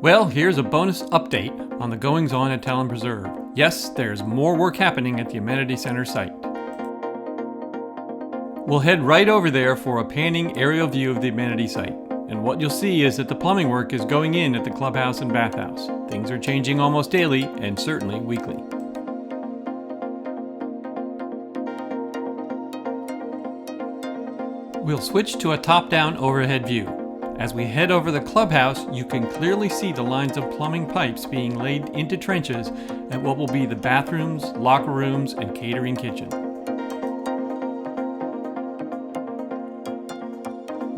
Well, here's a bonus update on the goings-on at Talon Preserve. Yes, there's more work happening at the Amenity Center site. We'll head right over there for a panning aerial view of the amenity site. And what you'll see is that the plumbing work is going in at the clubhouse and bathhouse. Things are changing almost daily and certainly weekly. We'll switch to a top-down overhead view. As we head over the clubhouse, you can clearly see the lines of plumbing pipes being laid into trenches at what will be the bathrooms, locker rooms, and catering kitchen.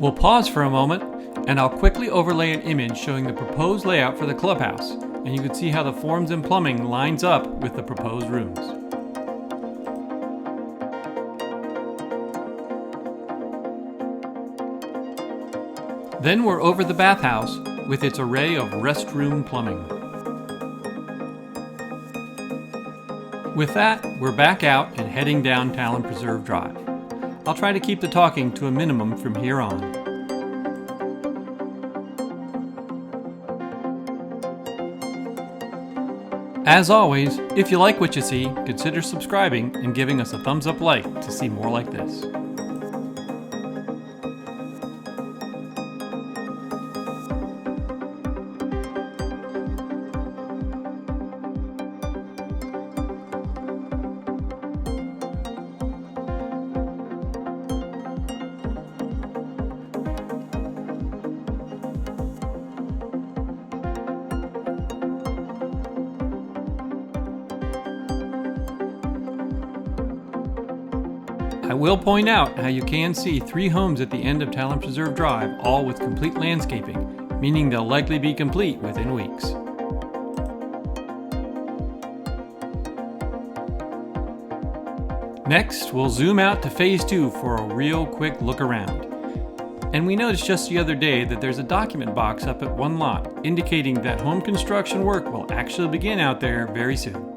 We'll pause for a moment, and I'll quickly overlay an image showing the proposed layout for the clubhouse, and you can see how the forms and plumbing lines up with the proposed rooms. Then we're over the bathhouse with its array of restroom plumbing. With that, we're back out and heading down Talon Preserve Drive. I'll try to keep the talking to a minimum from here on. As always, if you like what you see, consider subscribing and giving us a thumbs up like to see more like this. I will point out how you can see 3 homes at the end of Talon Preserve Drive, all with complete landscaping, meaning they'll likely be complete within weeks. Next, we'll zoom out to Phase 2 for a real quick look around. And we noticed just the other day that there's a document box up at one lot, indicating that home construction work will actually begin out there very soon.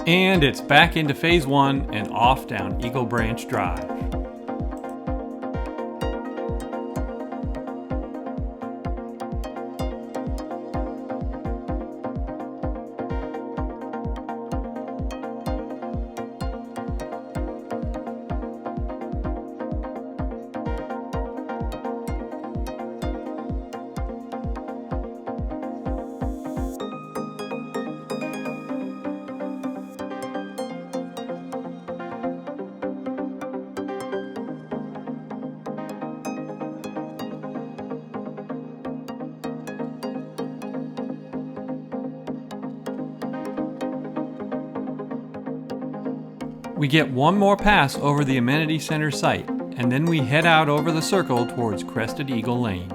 And it's back into Phase 1 and off down Eagle Branch Drive. We get one more pass over the Amenity Center site, and then we head out over the circle towards Crested Eagle Lane.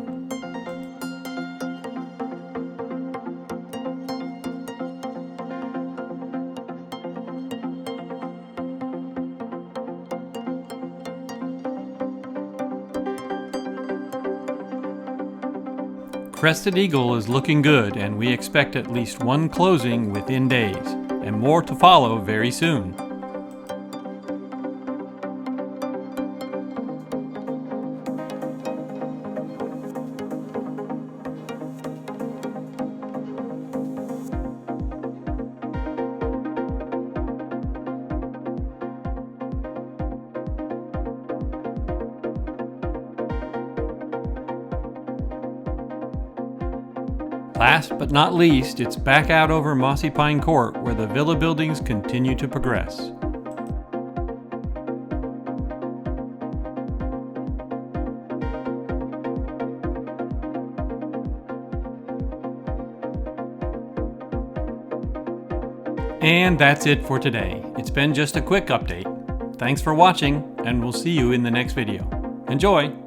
Crested Eagle is looking good, and we expect at least one closing within days, and more to follow very soon. Last but not least, it's back out over Mossy Pine Court where the villa buildings continue to progress. And that's it for today. It's been just a quick update. Thanks for watching, and we'll see you in the next video. Enjoy!